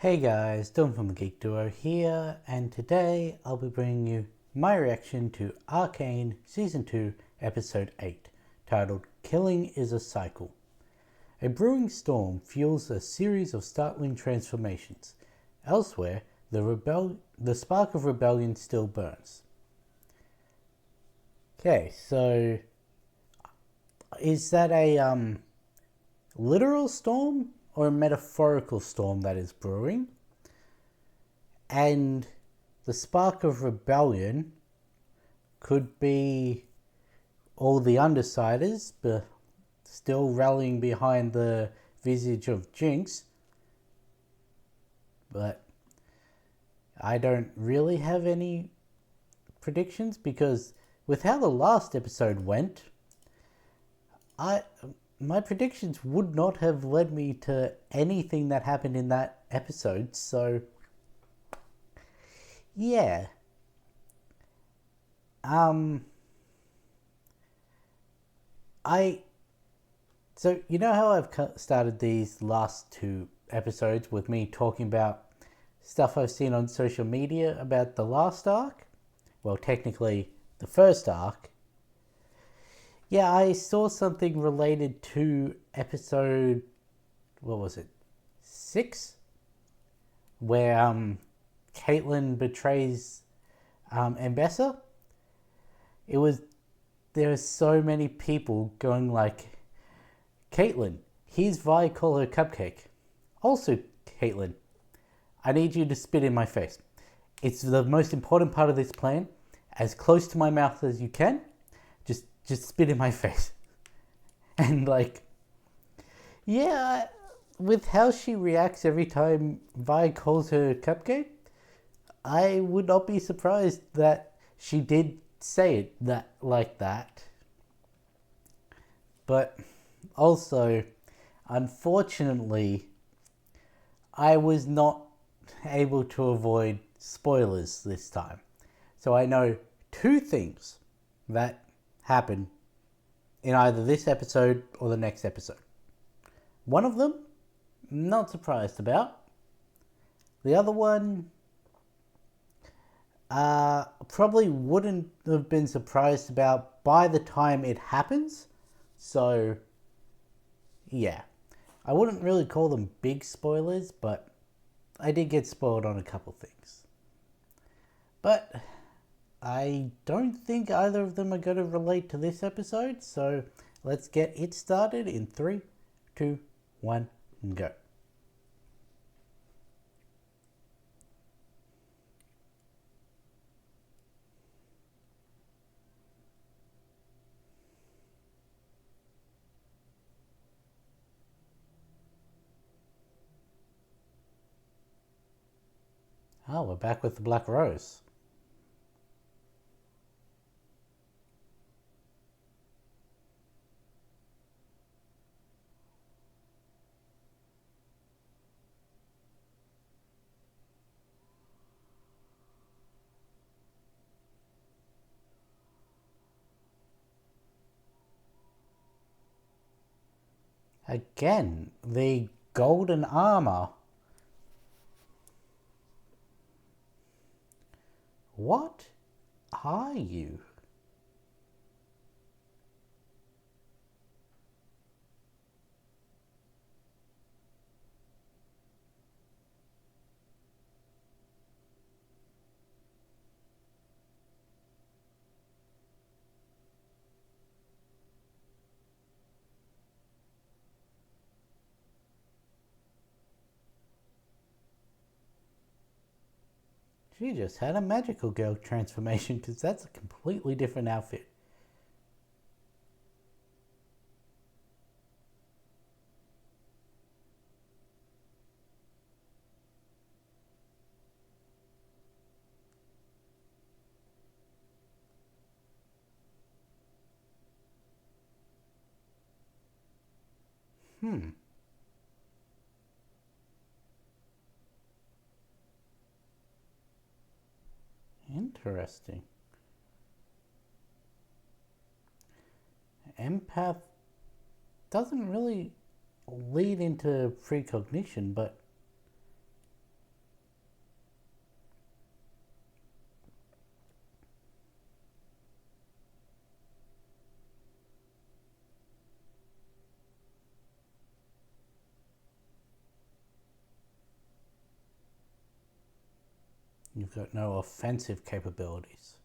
Hey guys, Dylan from the Geek Duo here, and today I'll be bringing you my reaction to Arcane Season 2, Episode 8, titled Killing is a Cycle. A brewing storm fuels a series of startling transformations. Elsewhere, the spark of rebellion still burns. Okay, so is that a literal storm or a metaphorical storm that is brewing? And the spark of rebellion could be all the Undersiders still rallying behind the visage of Jinx. But I don't really have any predictions because with how the last episode went, my predictions would not have led me to anything that happened in that episode. So yeah. So you know how I've started these last two episodes with me talking about stuff I've seen on social media about the last arc? Well, technically the first arc. Yeah, I saw something related to episode, what was it, 6? Where Caitlyn betrays Ambessa. There are so many people going like, Caitlyn, here's Vi, call her Cupcake. Also, Caitlyn, I need you to spit in my face. It's the most important part of this plan. As close to my mouth as you can. Just spit in my face. And like, yeah, with how she reacts every time Vi calls her Cupcake, I would not be surprised that she did say it like that. But also, unfortunately, I was not able to avoid spoilers this time. So I know two things that happen in either this episode or the next episode. One of them, not surprised about. The other one, probably wouldn't have been surprised about by the time it happens. So, yeah. I wouldn't really call them big spoilers, but I did get spoiled on a couple things. But I don't think either of them are going to relate to this episode, so let's get it started in 3, 2, 1, and go. Oh, we're back with the Black Rose. Again, the golden armor. What are you? She just had a magical girl transformation because that's a completely different outfit. Interesting. Empath doesn't really lead into precognition, but You've got no offensive capabilities.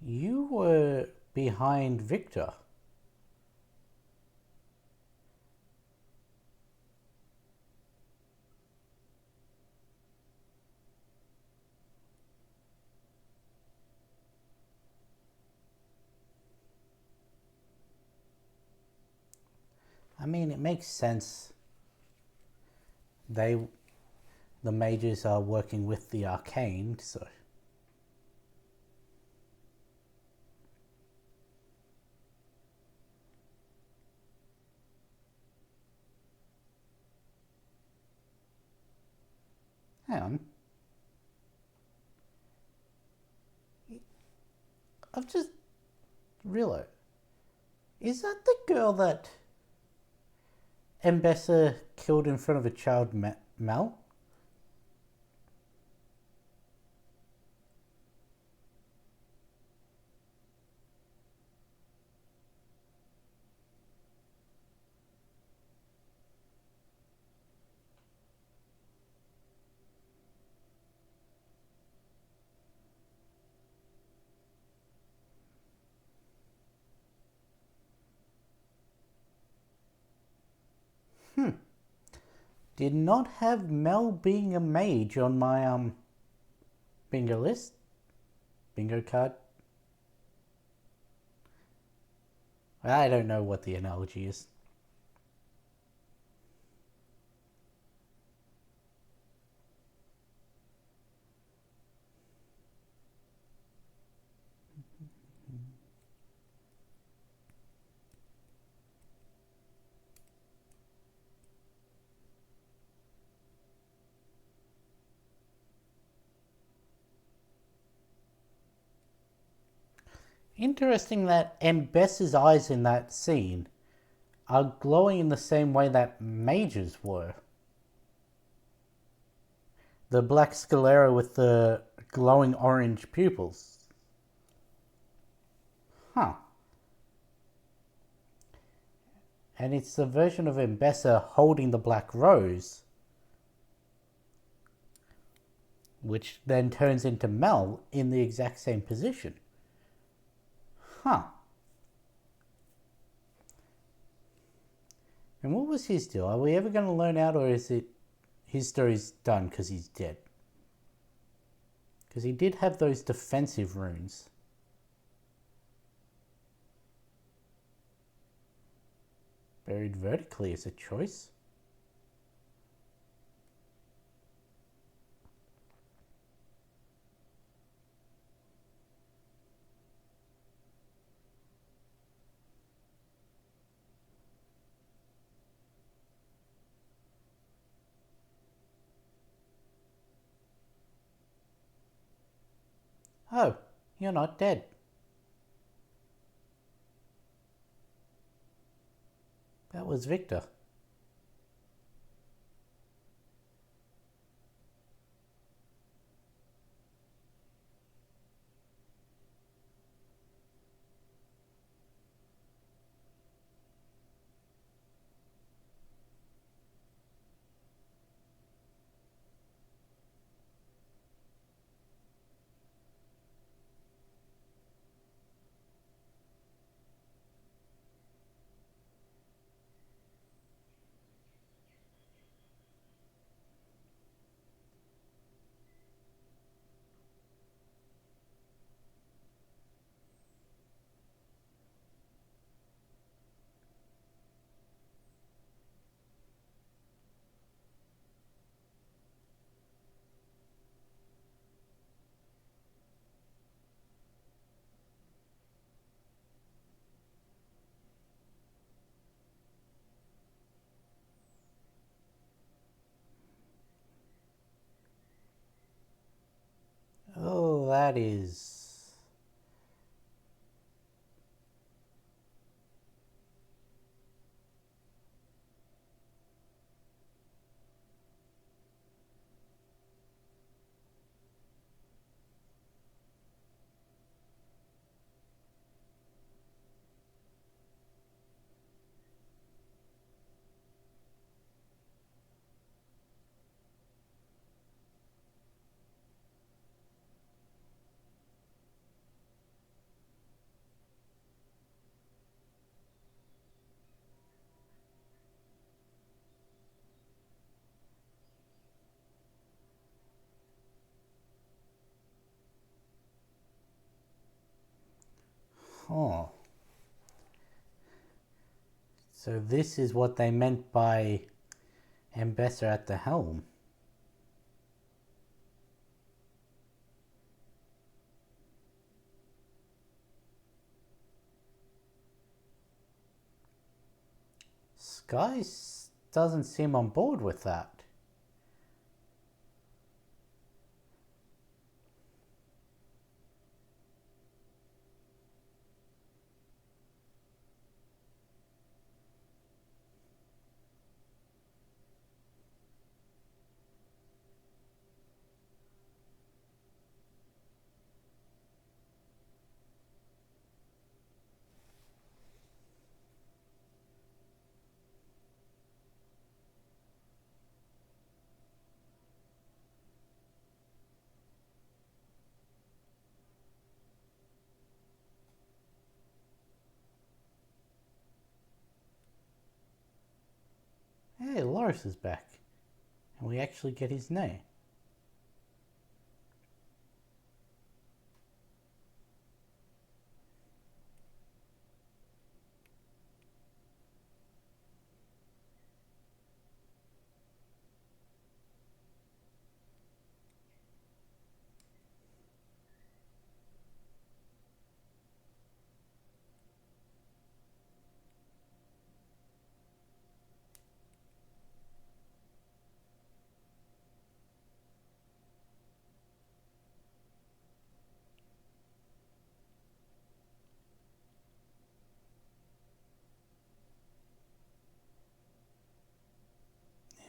You were behind Victor. I mean, it makes sense. The mages are working with the Arcane, so. Hang on. I've just realized. Is that the girl that Mbessa killed in front of a child, Mel? Did not have Mel being a mage on my bingo list. Bingo card. I don't know what the analogy is. Interesting that Mbessa's eyes in that scene are glowing in the same way that mages were. The black sclera with the glowing orange pupils. Huh. And it's the version of Mbessa holding the black rose, which then turns into Mel in the exact same position. Huh. And what was his deal? Are we ever going to learn out, or is it his story's done because he's dead? Because he did have those defensive runes. Buried vertically is a choice. Oh, you're not dead. That was Victor. that is... Oh. So this is what they meant by Ambassador at the helm. Sky doesn't seem on board with that. Hey, Loris is back. And we actually get his name.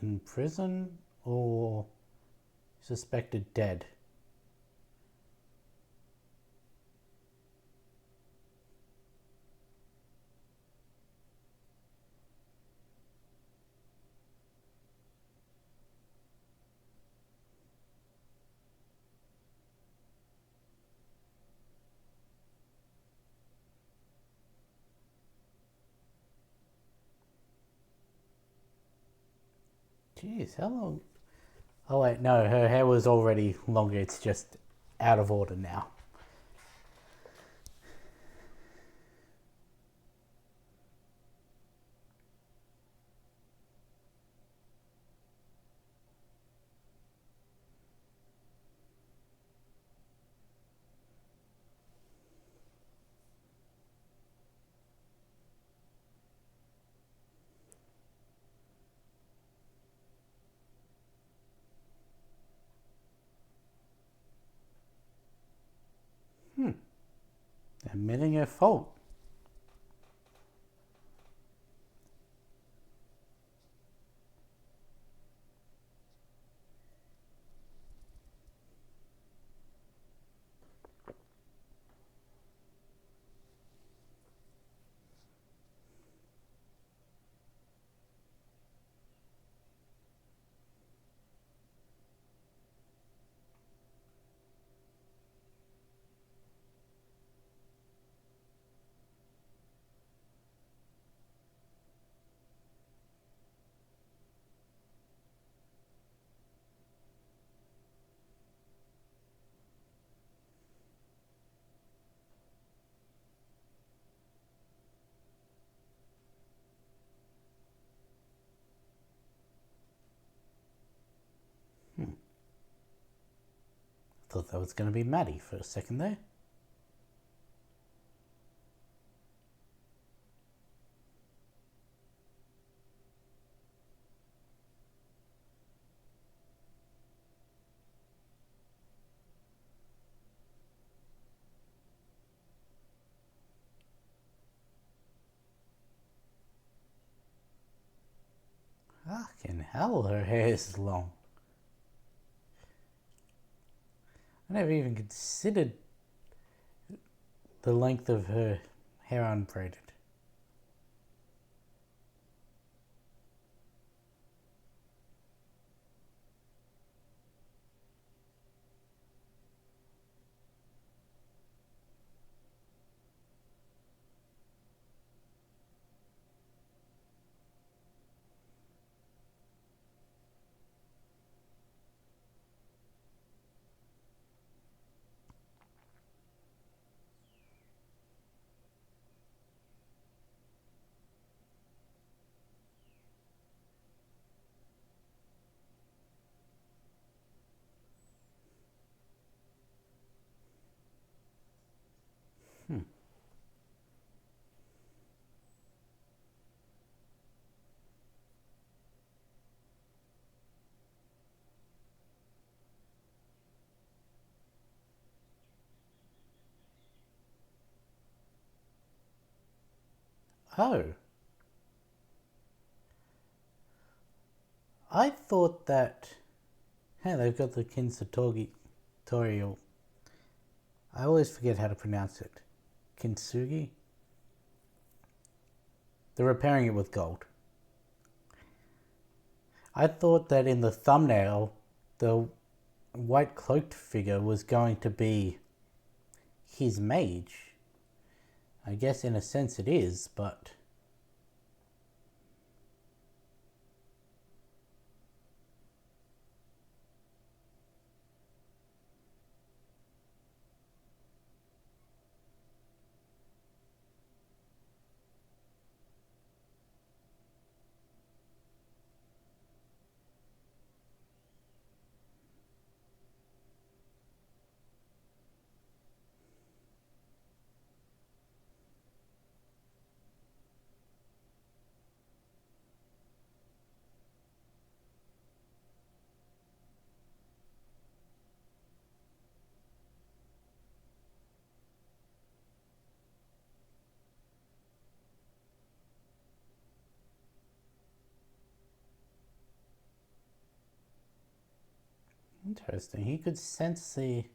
In prison or suspected dead? Jeez, how long? Oh wait, no, her hair was already longer. It's just out of order now. Admitting her fault. Thought that was going to be Maddie for a second there. Fucking hell, her hair is long. I never even considered the length of her hair unbraided. Oh, I thought that. Hey, they've got the Kintsugi tutorial. I always forget how to pronounce it. Kintsugi? They're repairing it with gold. I thought that in the thumbnail, the white cloaked figure was going to be his mage. I guess in a sense it is, but interesting. He could sense the.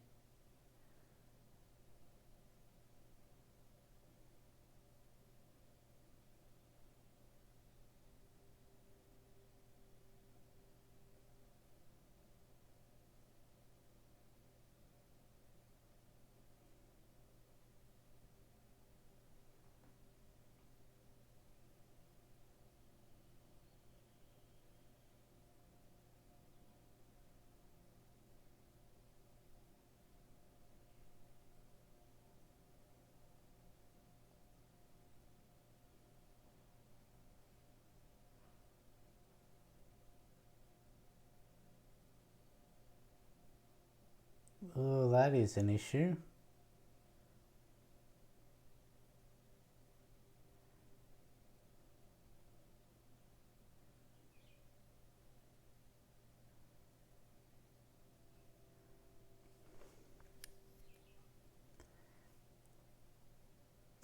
Oh, that is an issue.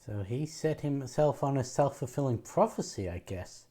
So he set himself on a self-fulfilling prophecy, I guess.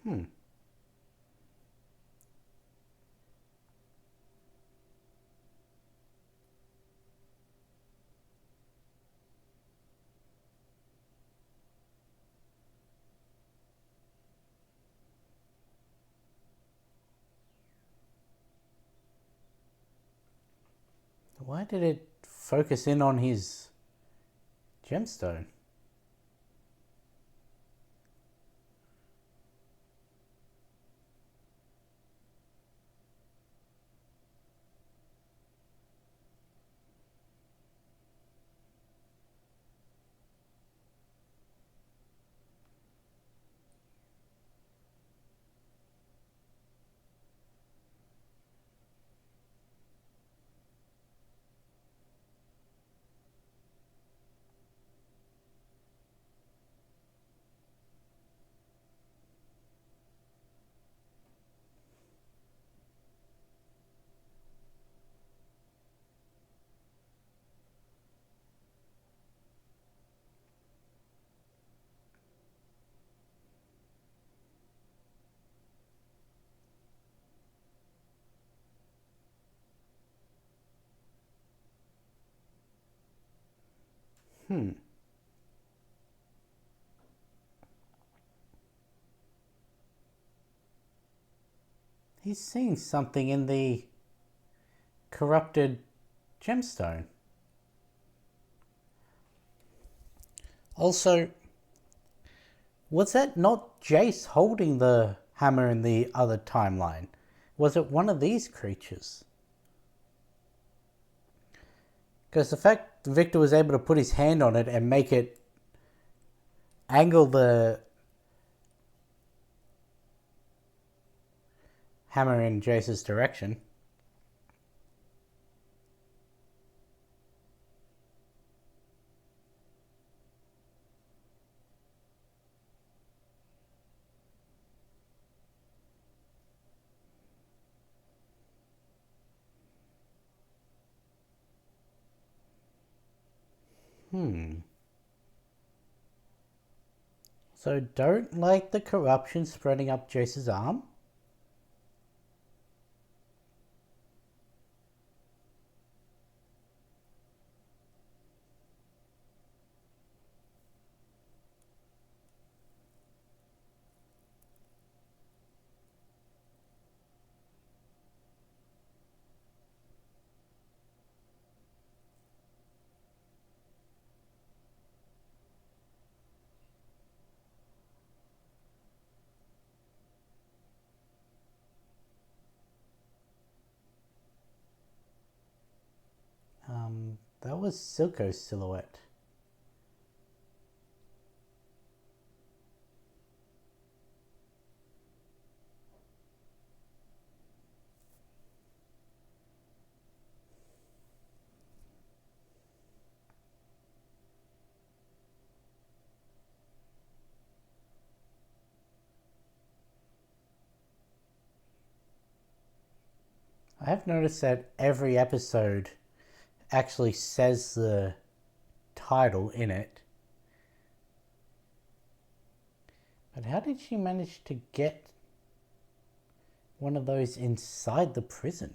Hmm. Why did it focus in on his gemstone. He's seeing something in the corrupted gemstone. Also, was that not Jace holding the hammer in the other timeline? Was it one of these creatures? Because the fact Victor was able to put his hand on it and make it angle the hammer in Jace's direction. So don't like the corruption spreading up Jace's arm? That was Silco's silhouette. I have noticed that every episode actually says the title in it. But how did she manage to get one of those inside the prison?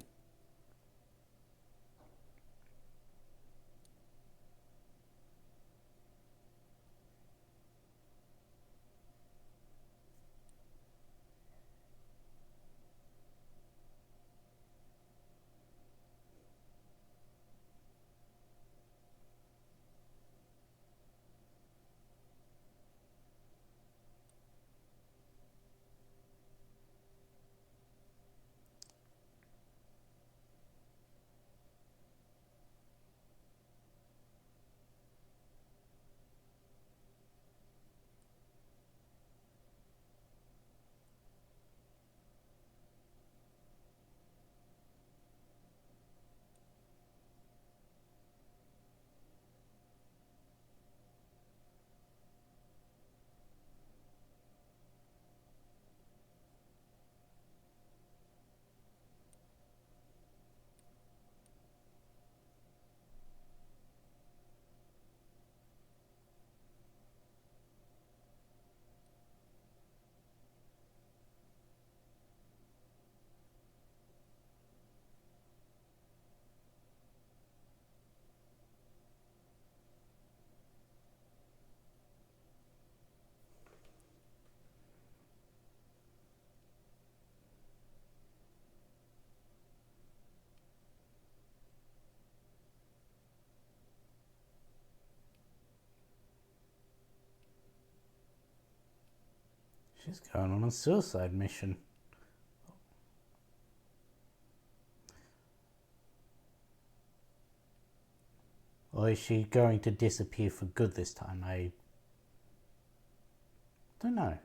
She's going on a suicide mission. Or is she going to disappear for good this time? I don't know.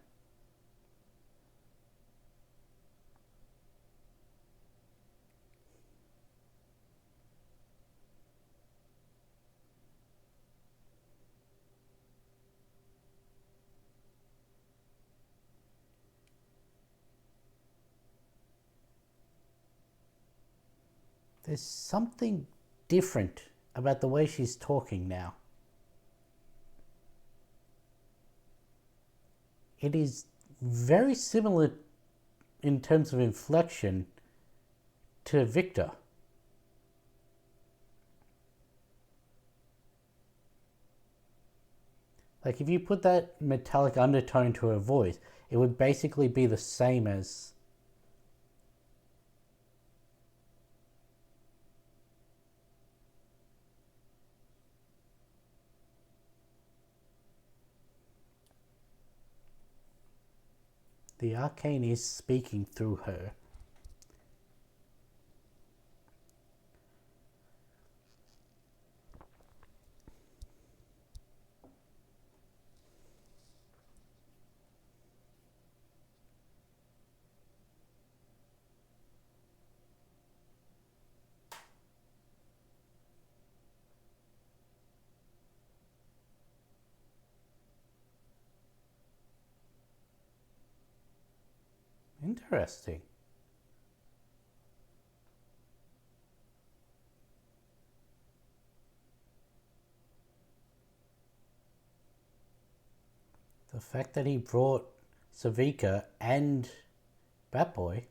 There's something different about the way she's talking now. It is very similar in terms of inflection to Victor. Like, if you put that metallic undertone to her voice, it would basically be the same as the Arcane is speaking through her. Interesting. The fact that he brought Savika and Batboy.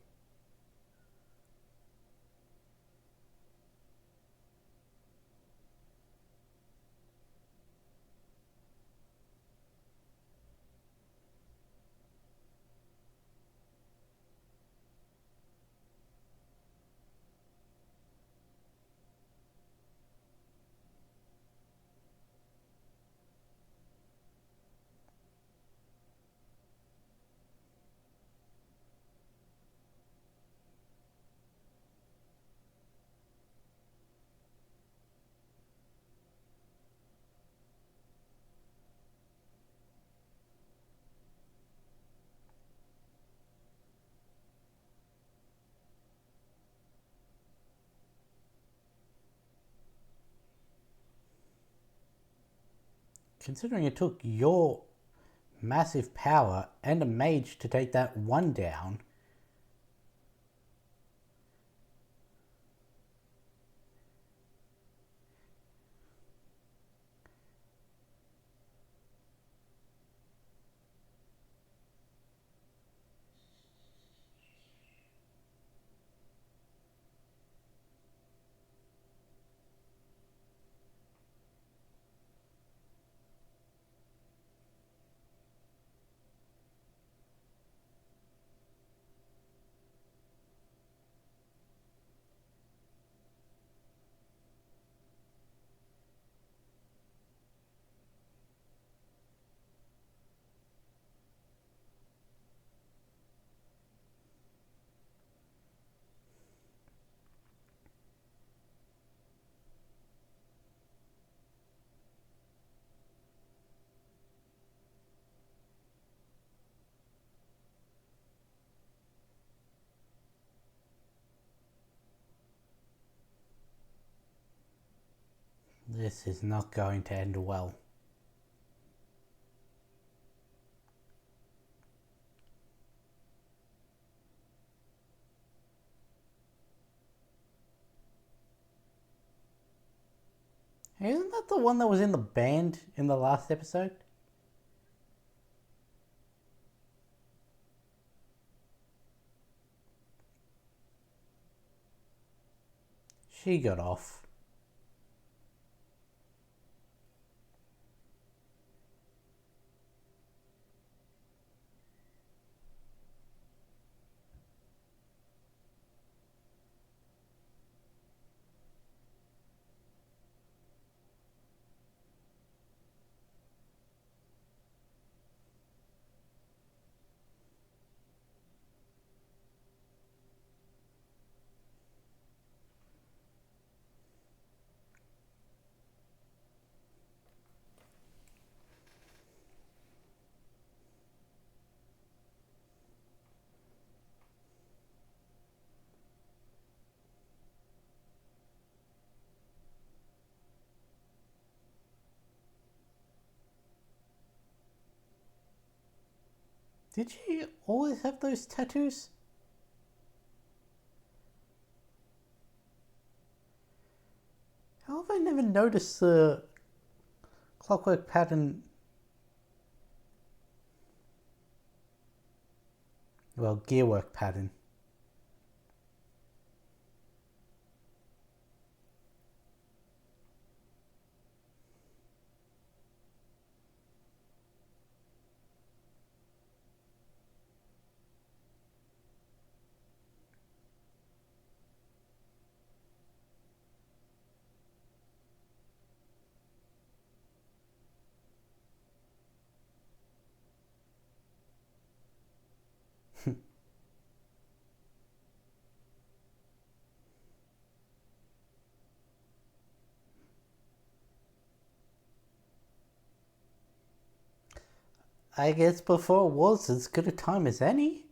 Considering it took your massive power and a mage to take that one down. This is not going to end well. Isn't that the one that was in the band in the last episode? She got off. Did she always have those tattoos? How have I never noticed the clockwork pattern? Well, gearwork pattern. I guess before it was as good a time as any.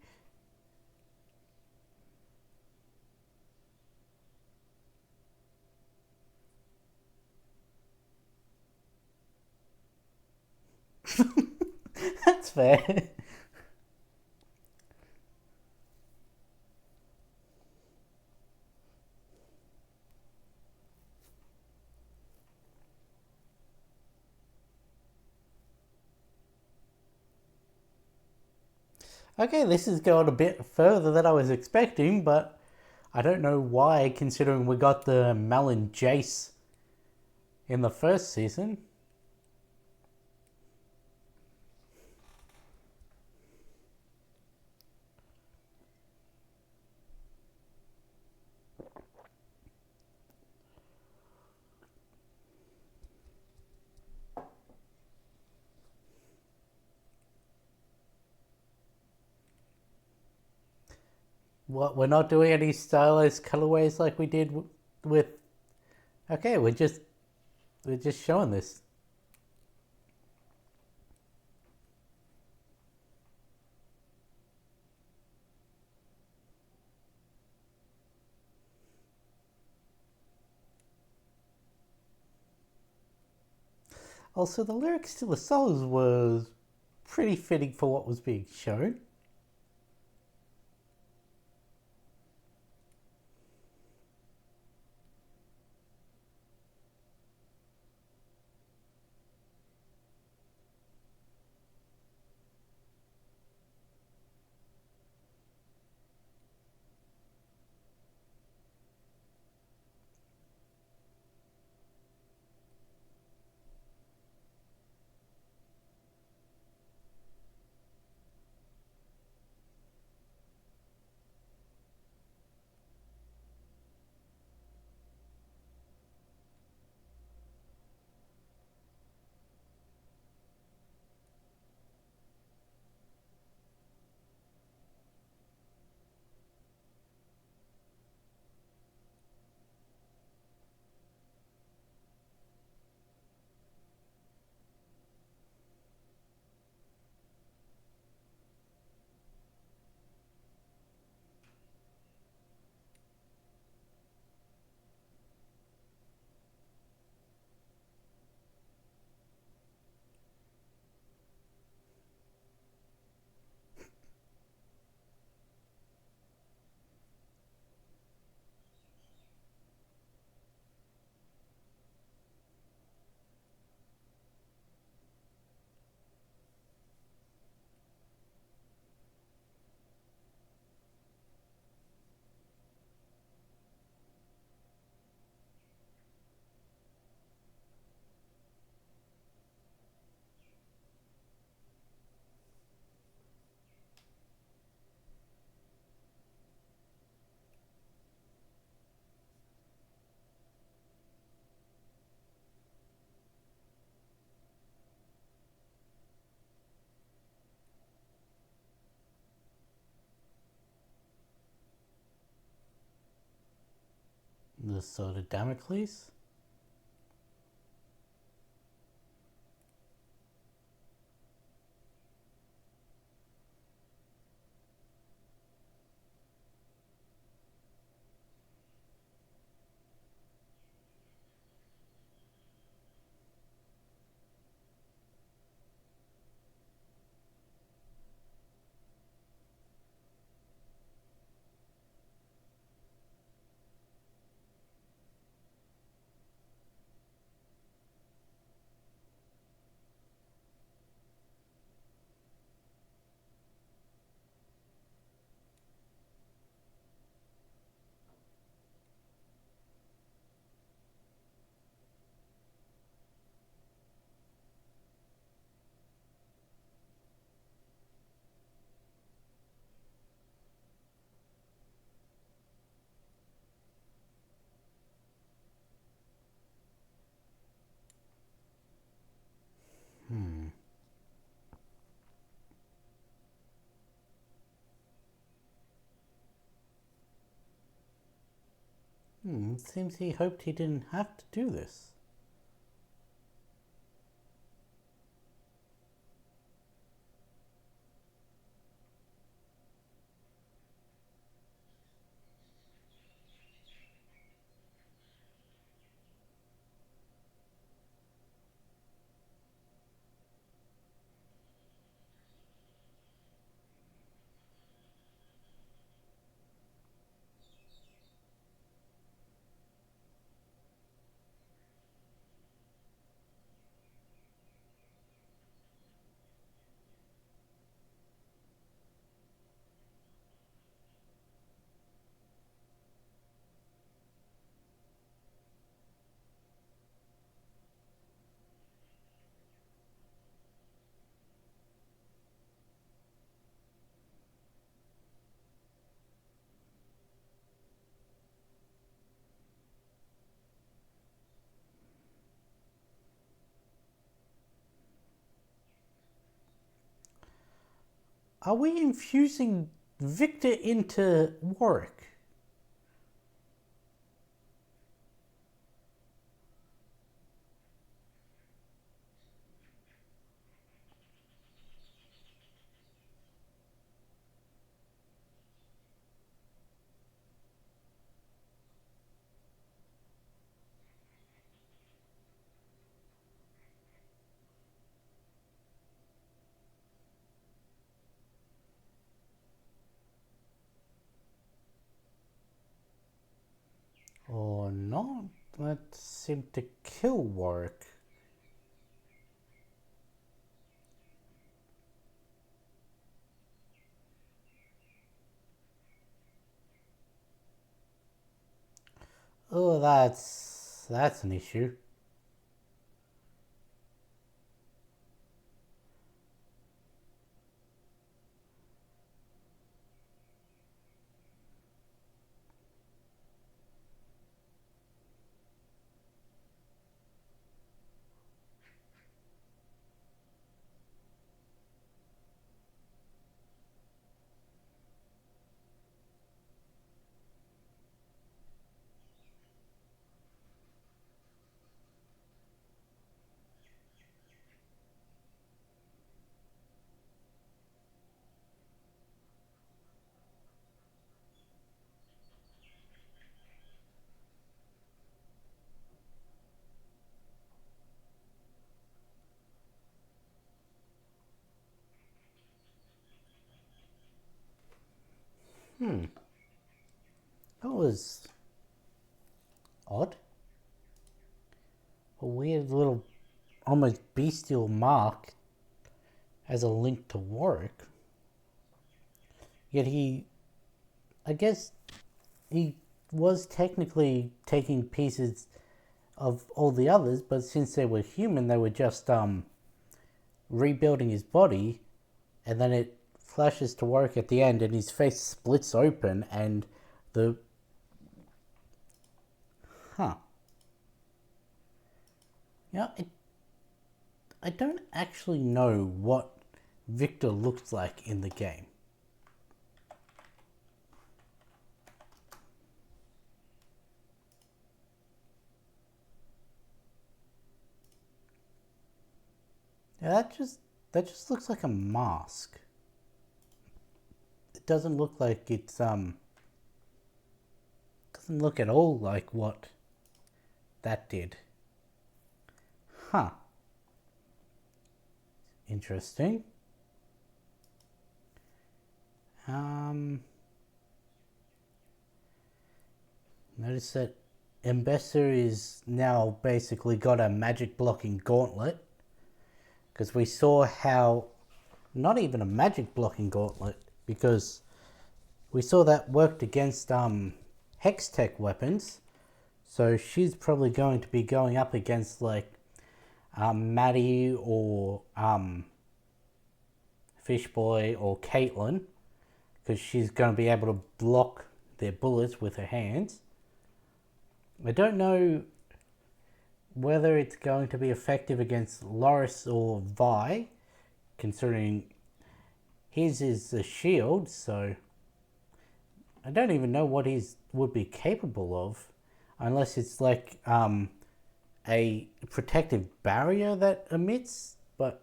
That's fair. Okay, this is going a bit further than I was expecting, but I don't know why, considering we got the Mel and Jace in the first season. What, we're not doing any stylized colorways like we did with. Okay, we're just showing this. Also, the lyrics to the songs was pretty fitting for what was being shown. The Sword of Damocles. Seems he hoped he didn't have to do this. Are we infusing Victor into Warwick? Or not? That seemed to kill Warwick. Oh, that's an issue. That was odd. A weird little, almost bestial mark as a link to Warwick. Yet I guess he was technically taking pieces of all the others, but since they were human, they were just rebuilding his body, and then it flashes to Warwick at the end, and his face splits open, and the yeah, I don't actually know what Victor looks like in the game. Yeah, that just looks like a mask. It doesn't look like it's doesn't look at all like what that did. Huh. Interesting. Notice that Embesser is now basically got a magic blocking gauntlet. Because we saw how, not even a magic blocking gauntlet, because we saw that worked against hex tech weapons. So she's probably going to be going up against like Maddie or Fishboy or Caitlin, because she's going to be able to block their bullets with her hands. I don't know whether it's going to be effective against Loris or Vi, considering his is a shield, so I don't even know what his would be capable of. unless it's like a protective barrier that emits, but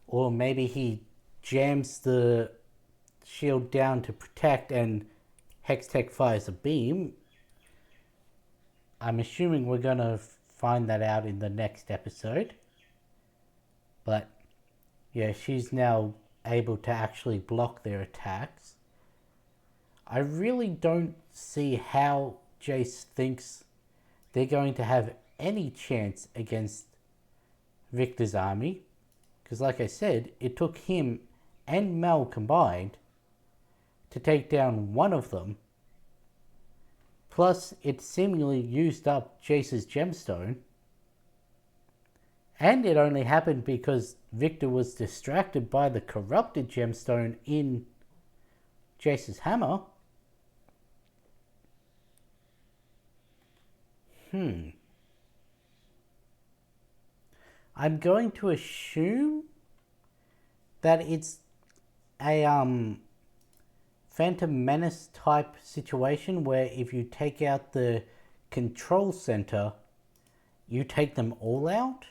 or maybe he jams the shield down to protect and Hextech fires a beam. I'm assuming we're gonna find that out in the next episode. But yeah, she's now able to actually block their attacks. I really don't see how Jace thinks they're going to have any chance against Victor's army. Because like I said, it took him and Mel combined to take down one of them. Plus, it seemingly used up Jace's gemstone. And it only happened because Victor was distracted by the corrupted gemstone in Jace's hammer. I'm going to assume that it's a Phantom Menace type situation where if you take out the control center, you take them all out.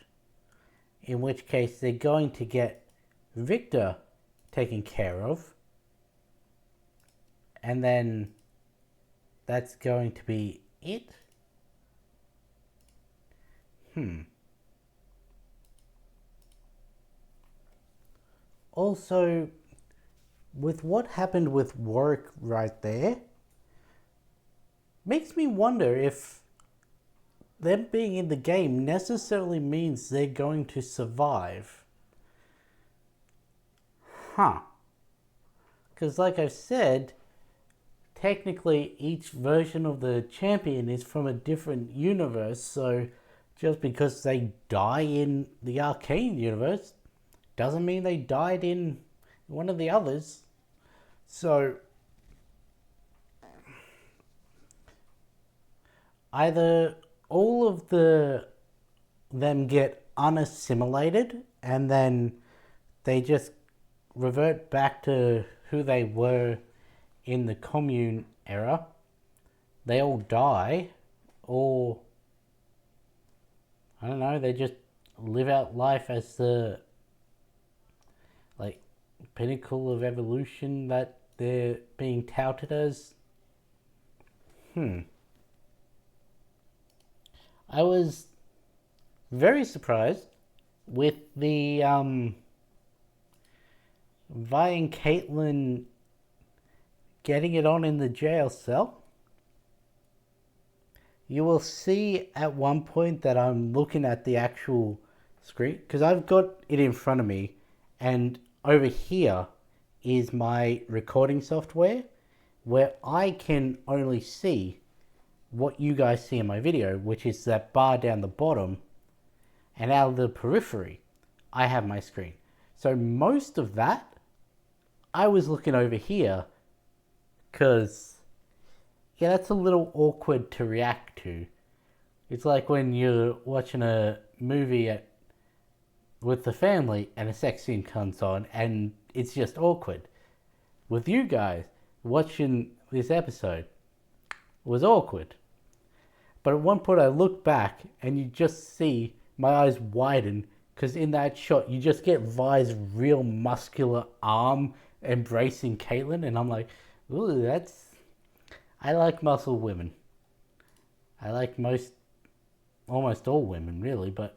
In which case they're going to get Victor taken care of. And then that's going to be it. Also, with what happened with Warwick right there, makes me wonder if them being in the game necessarily means they're going to survive. Because like I've said, technically each version of the champion is from a different universe, so just because they die in the Arcane universe doesn't mean they died in one of the others. So either all of them get unassimilated and then they just revert back to who they were in the commune era, they all die, or I don't know, they just live out life as the pinnacle of evolution that they're being touted as. I was very surprised with the Vi and Caitlin getting it on in the jail cell. You will see at one point that I'm looking at the actual screen, because I've got it in front of me, and over here is my recording software where I can only see what you guys see in my video, which is that bar down the bottom, and out of the periphery I have my screen. So most of that I was looking over here because yeah, that's a little awkward to react to. It's like when you're watching a movie with the family and a sex scene comes on and it's just awkward. With you guys watching this episode was awkward. But at one point I look back and you just see my eyes widen, because in that shot you just get Vi's real muscular arm embracing Caitlin, and I'm like, ooh, I like muscle women. I like almost all women really, but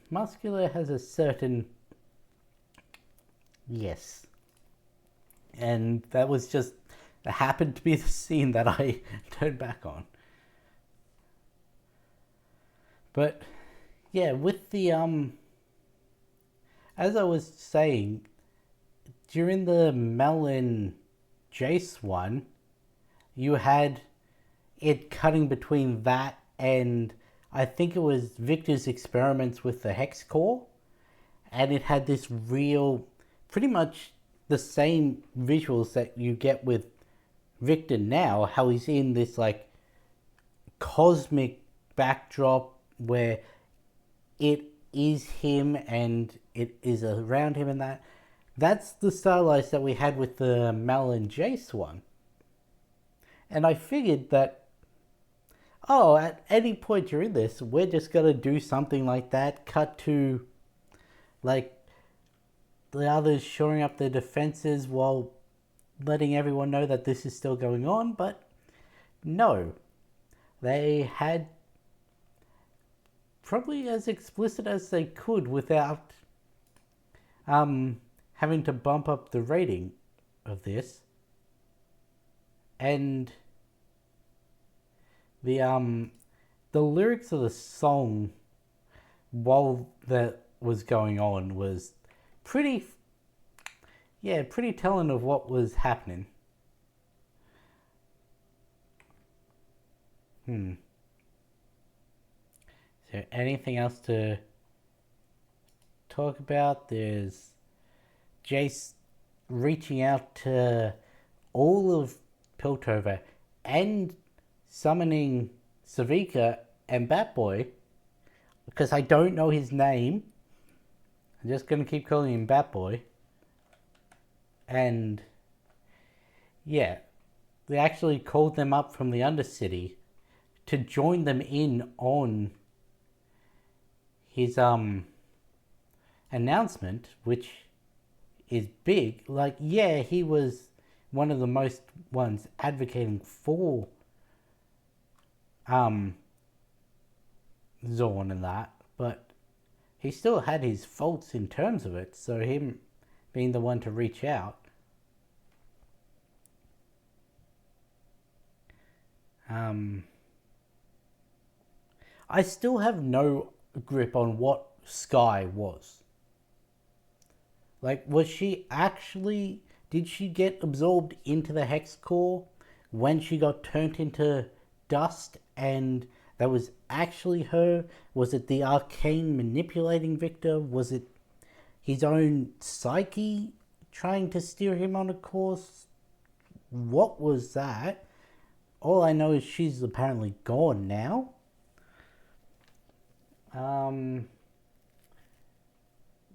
muscular has a certain, yes. And that was just, that happened to be the scene that I turned back on. But yeah, with the as I was saying, during the Mel and Jace one, you had it cutting between that and I think it was Victor's experiments with the hex core, and it had this real, pretty much the same visuals that you get with Victor now, how he's in this like cosmic backdrop where it is him and it is around him, and that's the stylized that we had with the Mel and Jace one. And I figured that oh, at any point during this, we're just gonna do something like that. Cut to, like, the others shoring up their defenses while letting everyone know that this is still going on, but no. They had probably as explicit as they could without having to bump up the rating of this. And the lyrics of the song while that was going on was pretty telling of what was happening. Is there anything else to talk about? There's Jace reaching out to all of Piltover and summoning Savika and Batboy, because I don't know his name. I'm just going to keep calling him Batboy. And yeah, they actually called them up from the Undercity to join them in on his announcement, which is big. Like, yeah, he was one of the most ones advocating for Zorn and that, but he still had his faults in terms of it, so him being the one to reach out. I still have no grip on what Sky was. Like, was she actually... Did she get absorbed into the Hex Core when she got turned into dust and that was actually her? Was it the Arcane manipulating Victor? Was it his own psyche trying to steer him on a course? What was that? All I know is she's apparently gone now.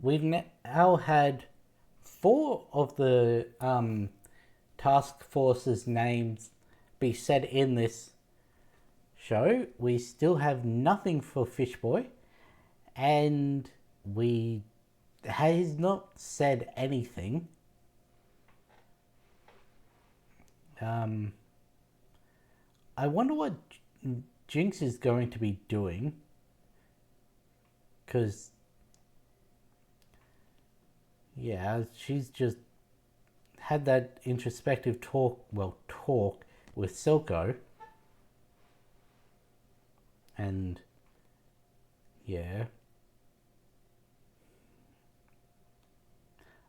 We've now had 4 of the task force's names be said in this show. We still have nothing for Fishboy, and has not said anything. I wonder what Jinx is going to be doing, because yeah, she's just had that introspective talk with Silco. And yeah,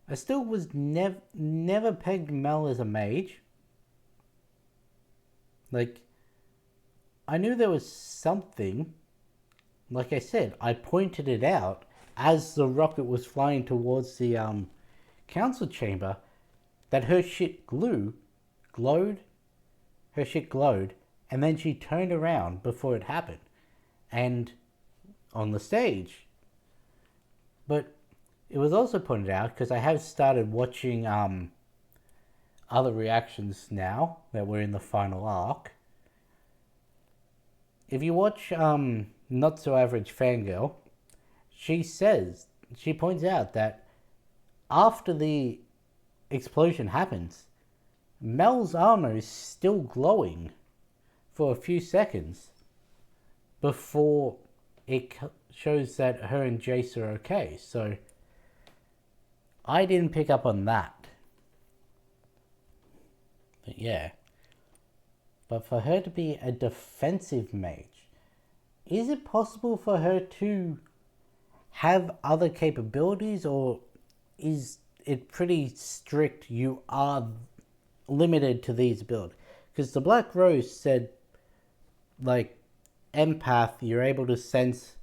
I still was never pegged Mel as a mage. Like, I knew there was something. Like I said, I pointed it out as the rocket was flying towards the council chamber, that her shit glowed, and then she turned around before it happened, and on the stage. But it was also pointed out, because I have started watching other reactions now that we're in the final arc. If you watch Not So Average Fangirl, she points out that after the explosion happens, Mel's armor is still glowing for a few seconds before it shows that her and Jace are okay. So I didn't pick up on that. But yeah. But for her to be a defensive mage, is it possible for her to have other capabilities, or is it pretty strict, you are limited to these abilities? Because the Black Rose said, like, empath, you're able to sense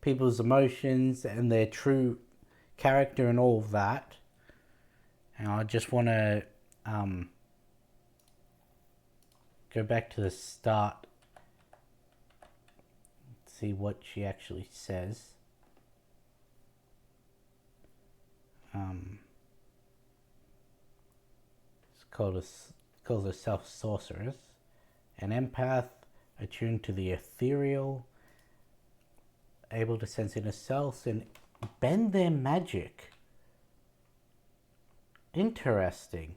people's emotions and their true character and all of that. And I just want to go back to the start, see what she actually says. Calls herself sorceress, an empath, attuned to the ethereal, able to sense inner selves and bend their magic. Interesting.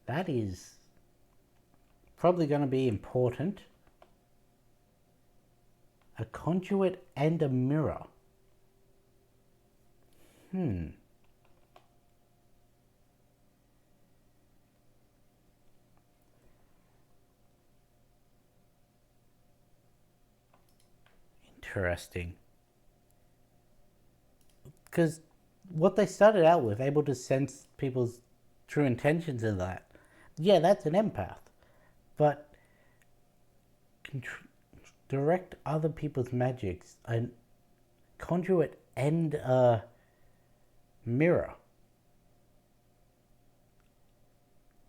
That is probably going to be important. A conduit and a mirror. Interesting. Because what they started out with, able to sense people's true intentions in that, yeah, that's an empath. But can direct other people's magics, a conduit and a mirror.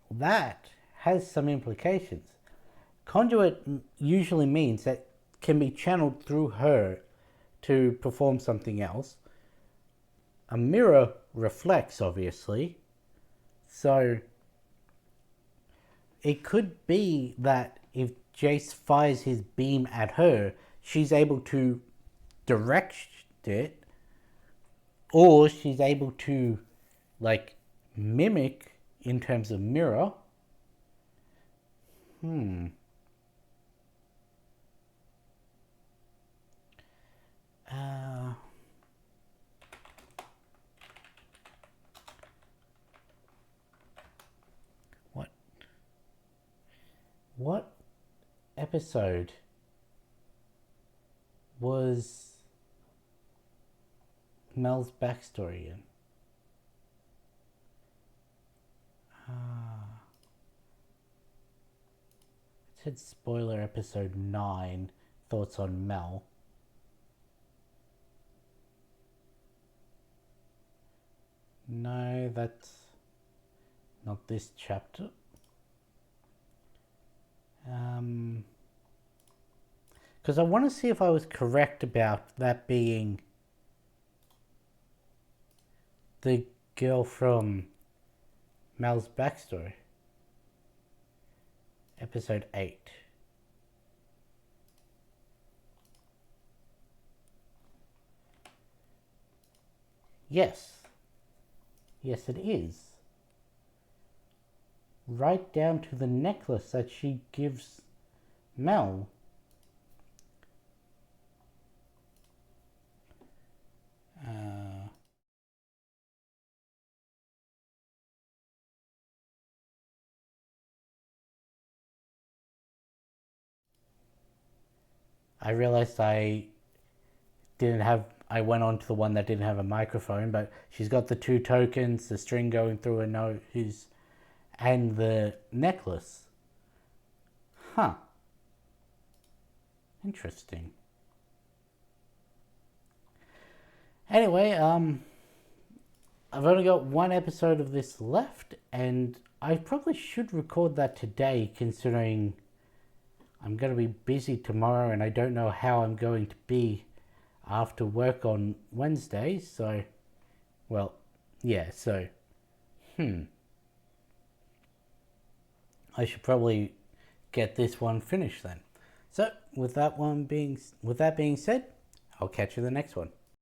That has some implications. Conduit usually means that can be channeled through her to perform something else. A mirror reflects, obviously. So it could be that if Jace fires his beam at her, she's able to direct it, or she's able to like mimic in terms of mirror. What episode was Mel's backstory in? It said spoiler episode 9, thoughts on Mel. No, that's not this chapter. Because I want to see if I was correct about that being the girl from Mel's backstory. Episode 8. Yes. Yes, it is. Right down to the necklace that she gives Mel. I realized I went on to the one that didn't have a microphone, but she's got the 2 tokens, the string going through her nose, and the necklace. Huh. Interesting. Anyway, I've only got 1 episode of this left, and I probably should record that today, considering I'm going to be busy tomorrow and I don't know how I'm going to be after work on Wednesday. So, well, yeah, so, I should probably get this one finished then. So, with that being said, I'll catch you in the next one.